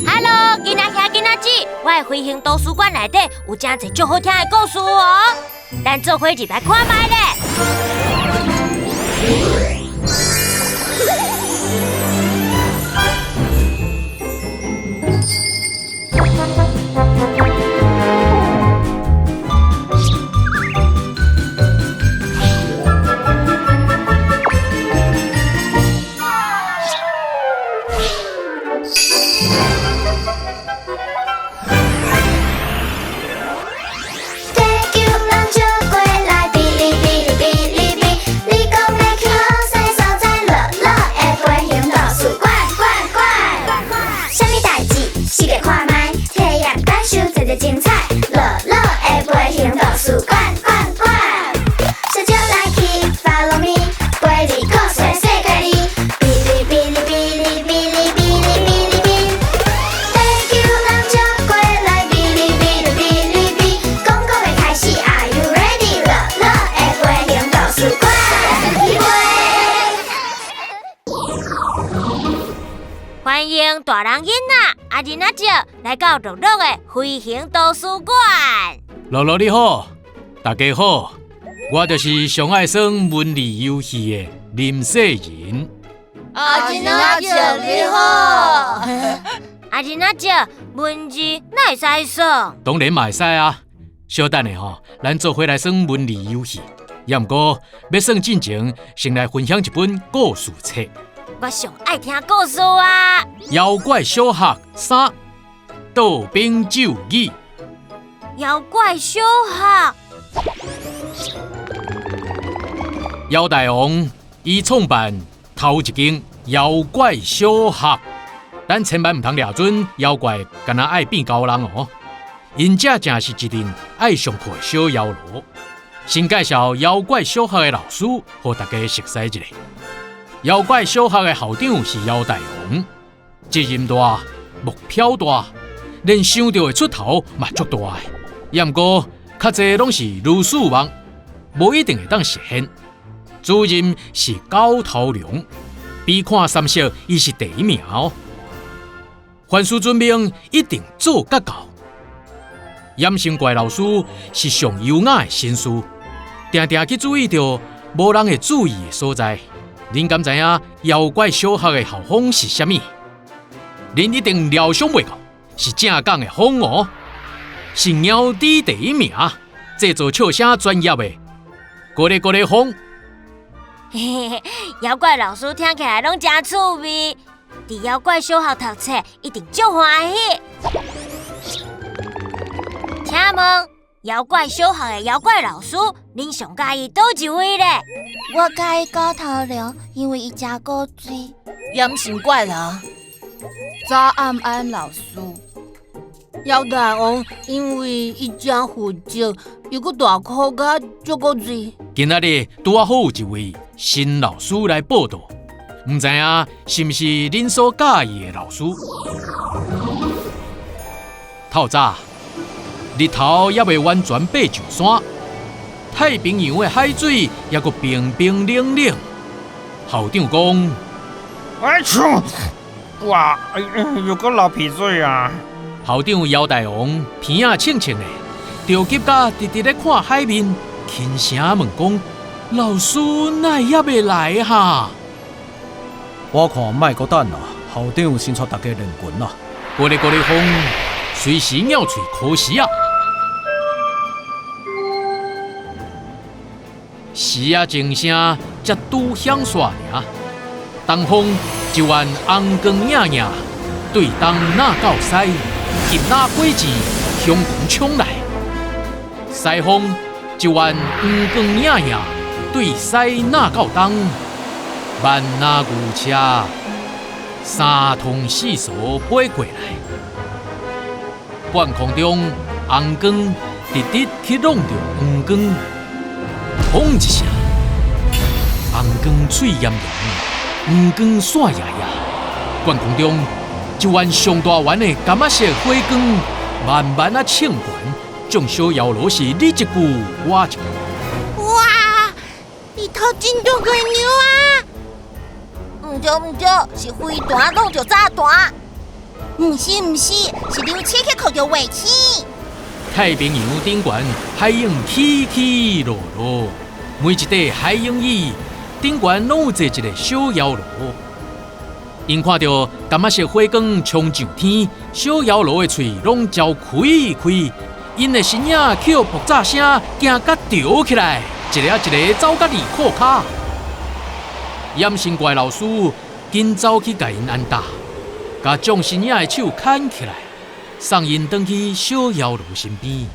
Hello， 囡仔兄、囡仔姊，我的飞行图书馆内底有真侪足好听的故事哦，咱做伙入来看卖咧。精彩，乐乐的飞行图书馆，小酒来去 ，Follow me， 陪你看全世界里，哔哩哔哩哔哩哔哩哔哩哔哩哔，地球人就过来，哔哩哔哩哔哩哔，广告要开始 ，Are you ready？ 乐乐的飞行图书馆，欢迎大人囡仔。囡仔姐来到乐乐的飞行图书馆。乐乐你好，大家好，我就是上爱耍文字游戏的林世仁。囡仔姐你好。囡仔姐，文字哪会使耍？当然嘛会使啊。小等下吼，咱做伙来耍文字游戏。也毋过要耍进前，先来分享一本故事册。我上爱听故事啊！妖怪小学3，倒兵救义。妖怪小学，妖大王伊创办头一间妖怪小学，咱千万唔通抓准妖怪，敢若爱变高人哦。因这正是一阵爱上课的小妖罗。先介绍妖怪小学的老师，和大家熟悉一下。妖怪小学的校长是妖大王，责任大，目标大，连想到的出头嘛足大的。也毋过，较侪拢是如此梦，无一定会当实现。主任是高头龙，比看三色，伊是第一名哦。凡事准命一定做甲到。严胜怪老师是上优雅的绅士，定定去注意到无人会注意的所在。恁敢知影妖怪小学的校风是啥物？恁一定料想袂到，是正港的风哦，是鸟滴第一名，制作笑声专业的，咕哩咕哩风。嘿嘿，妖怪老师听起来拢真趣味，伫妖怪小学读册一定足欢喜。请问妖怪小学的妖怪老师，恁上介意倒一位咧？我介意高头龙，因为伊食古水。严胜怪人，早安安老师。妖大王，因为伊真负责，又搁大口甲足古水。今仔日拄好有一位新老师来报道，唔知影是毋是恁所介意的老师？透早，日头还未完全爬上山。太平洋的海水也阁冰冰冷冷。校长讲：“哎呦，哇，又阁流鼻水啊！”校长姚大王鼻仔清清的，着急甲直直咧看海面，轻声问讲：“老师哪会还未来哈？”我看莫阁等啦，校长先带大家练拳啦。咕哩咕哩风，随时鸟喙考试啊！时啊，钟声才拄响煞尔，东风一弯红光影影，对东哪到西，急哪火箭向狂冲来；西风一弯黄光影影，对西哪到东，万哪牛车三通四锁飞过来。半空中红光直直去弄着黄光。轰一声，红光脆炎炎，黄光闪耀耀。半空中一弯上大弯的柑仔色火光，慢慢啊冲悬，将小妖罗是你一句我一句。哇，里头真多鬼牛啊！唔对，是飞弹弄着炸弹。唔是，是刘七去靠着尾气。太平洋顶悬海涌起起落落，每一块海涌椅顶悬拢有坐一个小妖罗。因看到感觉色火光冲上天，小妖罗的喙拢焦开，因的身影叫爆炸声，惊甲跳起来，一个一个走甲离裤骹。掩身怪老师紧走去甲因安搭，甲将身影的手牵起来，送因返去小妖罗身边。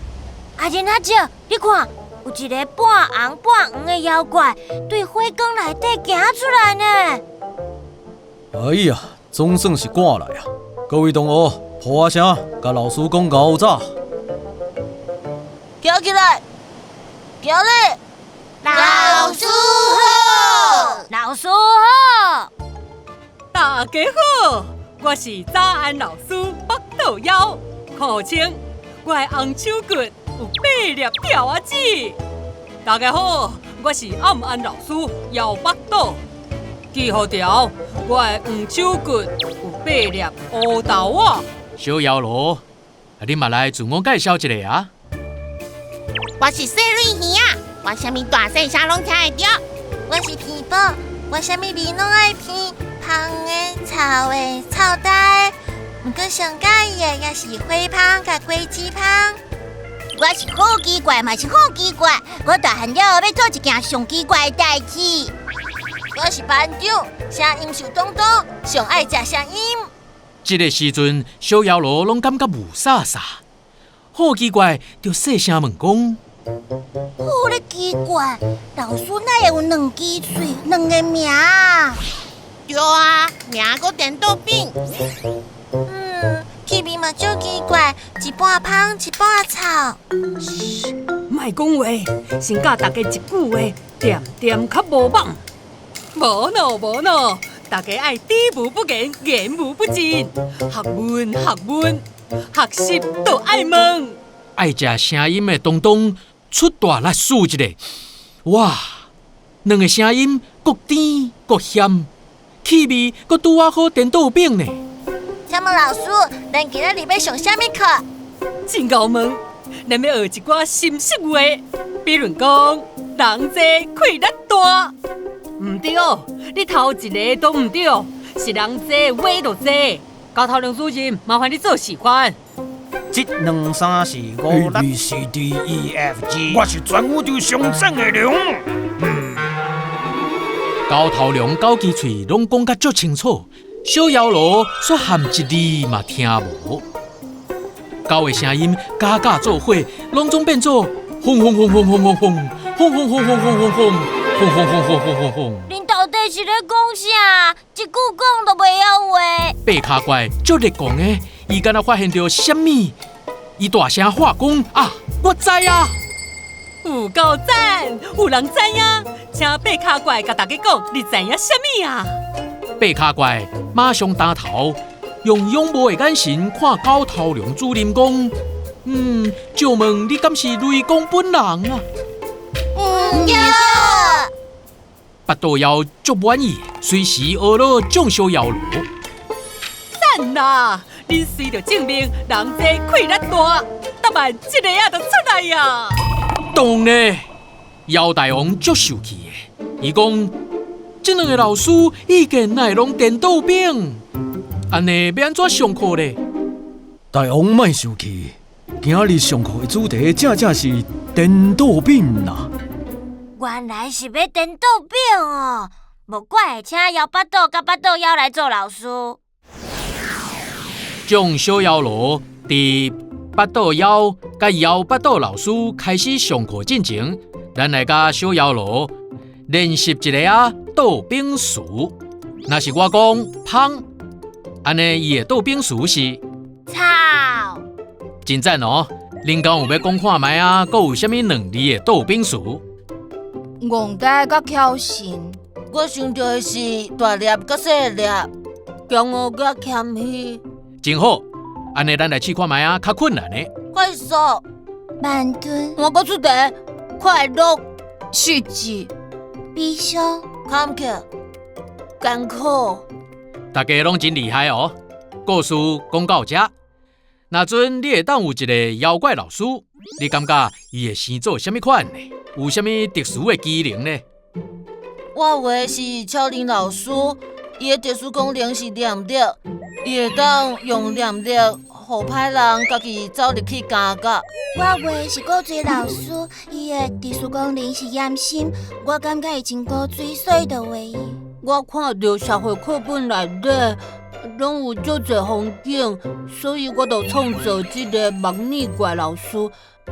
阿仁阿姐，你看，有一个半红半黄的妖怪，对火光内底行出来呢。哎呀，总算是赶来啊！各位同学，破声，甲老师讲高早。行起来，行咧！老师好，老师好，大家好，我是早安老师北斗妖，号称我的红手骨有8粒条仔子。大家好，我是暗安老师姚北斗，记号条我的黄手骨有8粒乌豆仔。小妖罗，你嘛来自我介绍一下啊！我是细蕊鱼啊，我啥物大细啥拢听会着。我是皮宝，我啥物味拢爱闻，芳的、草的、草带的，不过上介意的也是花芳甲果子芳。我是好奇怪，嘛是好奇怪，我大汉了后要做一件上奇怪的代志。我是班长，声音受当当，上爱食声音。这个时阵，小妖罗拢感觉雾煞煞，好奇怪，就细声问讲。好咧奇怪，老师哪会有2支嘴、2个名？对啊，名搁颠倒变。气味嘛足奇怪，一半芳一半草。莫讲话，先教大家一句话，点点较无网。无喏，大家爱知无不言，言无不尽。学问，学习都爱问。爱食声音的东东出大力数一个，哇！两个声音各甜各咸，气味搁拄啊好颠倒饼呢。请问老师，咱今日要上啥物课？真够问，咱要学一寡新式话，比如讲人济气力大。唔对，你头一个都唔对，是人济话就济。高头梁主任，麻烦你做示范。1、2、3、4、5、6 ABCDEFG， 我是全宇宙上正的龙。高头龙、高鸡喙拢讲甲足清楚，小妖罗却含一字嘛听无。狗的声音加加做伙，拢总变做轰轰轰轰轰轰轰，轰轰轰轰轰轰轰，轰轰轰轰轰轰轰。恁到底是咧讲啥？一句讲都袂晓话。八脚怪足力讲的，伊敢若发现到什么？伊大声喊讲啊！我知啊！有够赞，有人知影，请八脚怪甲大家讲，你知影什么啊？八脚怪马上打头，用仰慕的眼神看高头龙主任讲：就问你敢是雷公本人啊？呀！八道妖足满意，随时学了将小妖罗。赞啦！恁随着证明人济气力大，答案一个仔就出来呀！当呢，妖大王足受气的，伊讲：这两个老师已经来拢颠倒饼，安尼要安怎上课呢？大王莫生气，今日上课的主题正正是颠倒饼啦。原来是要颠倒饼哦，无怪会请姚巴豆甲巴豆妖来做老师。将小妖罗伫八道妖甲姚八道老师开始上课进前，咱来甲小妖罗练习一个倒饼词。若是我讲芳，安尼伊的倒饼词是草。真赞哦！恁敢有要讲看卖啊？阁有啥物2字的倒饼词？憨呆甲巧神，我想到的是大粒甲细粒，强傲甲谦虚。真好，安尼咱来试看卖啊，较困难的。快速、慢吞、我搁出题，快乐、细致、悲伤、坎坷、艰苦。大家拢真厉害哦！故事讲到这，若阵你会当有一个妖怪老师，你感觉伊会生做什么款呢？有什么特殊的技能呢？我话是超人老师，伊的特殊功能是念力，伊会当用念力，互歹人家己走入去加甲。我话是古水老师，伊的特殊功能是验心，我感觉伊真古水，所以就话伊。我看到社会课本内底拢有足侪风景，所以我就创造这个目耳怪老师，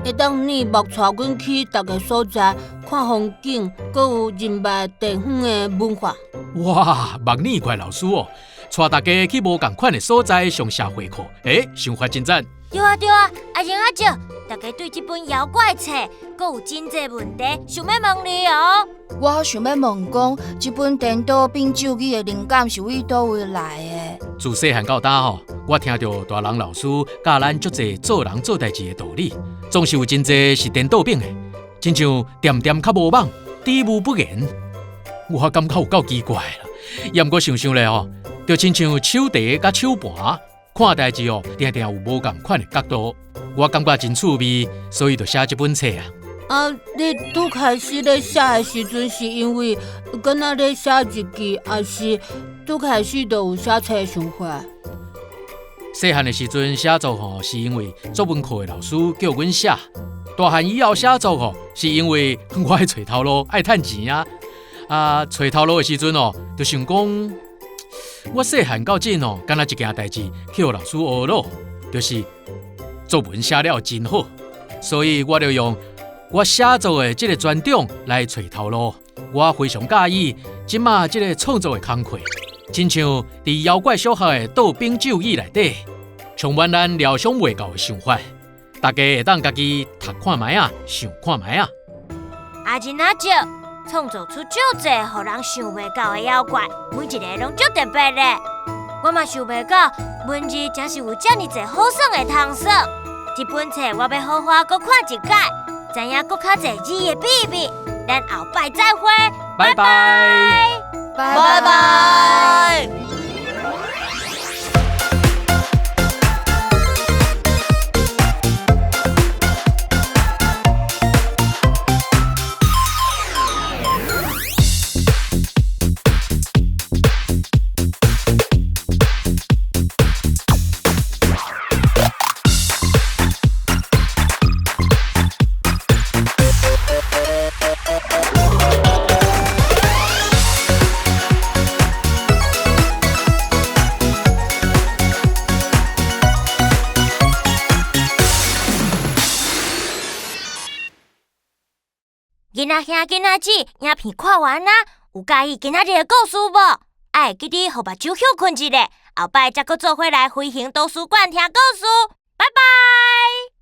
会当耳目带阮去逐个所在看风景，阁有人脉地方的文化。哇，目耳怪老师哦，带大家去无共款的所在上社会课，想法真赞。对啊对啊，阿英阿姐，大家对这本妖怪册，阁有真侪问题想要问你哦。我想要问讲，这本颠倒变咒语的灵感是为倒位来的？自细汉到大吼，我听到大人老师教咱足侪做人做代志的道理，总是有真侪是颠倒变的，亲像点点较无网，知无不言。我感觉有够奇怪啦，也毋过想想咧吼，就亲像手提甲手盘，看代志哦，定定有无共款的角度。我感觉真趣味，所以就写这本册啊。你拄开始咧写的时阵，是因为敢若咧写日记，还是拄开始就有写册的想法？细汉的时阵写作吼，是因为作文课的老师叫阮写；大汉以后写作吼，是因为我爱找头路，爱趁钱啊。找头路的时阵哦，就想讲，我细汉到今哦，敢若一件代志去互老师学咯，就是作文写了真好，所以我就用我写作的这个专长来找头路。我非常介意即马这个创作的工课，亲像伫妖怪小学的倒兵咒语内底，充满咱料想袂到的想法。大家会当家己读看卖啊，想看卖啊。阿金阿姐创造出足侪互人想袂到的妖怪，每一个拢足特别的。我嘛想袂到，文字竟是有遮尔侪好耍的通说。这本册我要好好搁看一解，知影搁较侪字的秘密。咱后摆再会，拜拜，拜拜。囡仔兄、囡仔姊，影片看完啊，有介意今仔日的故事无？爱记得互目睭休困一下，后摆才搁做伙来飞行图书馆听故事。拜拜。